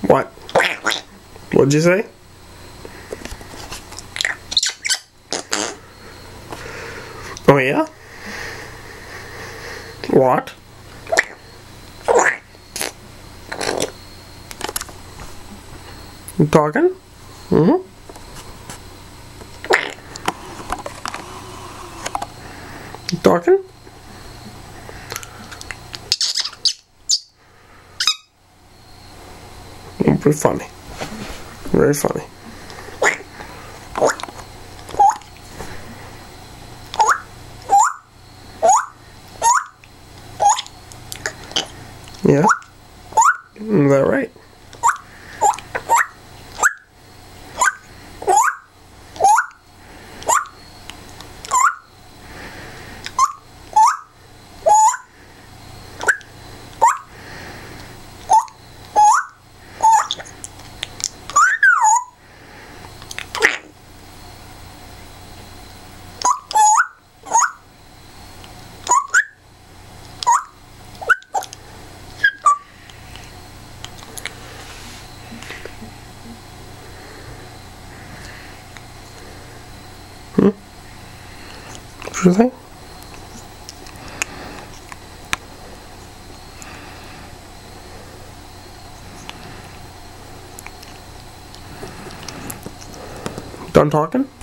What? What'd you say? Oh yeah? What? You talking? Mm-hmm. You talking? Pretty funny. Very funny. Yeah? Is that right? What you think? Done talking?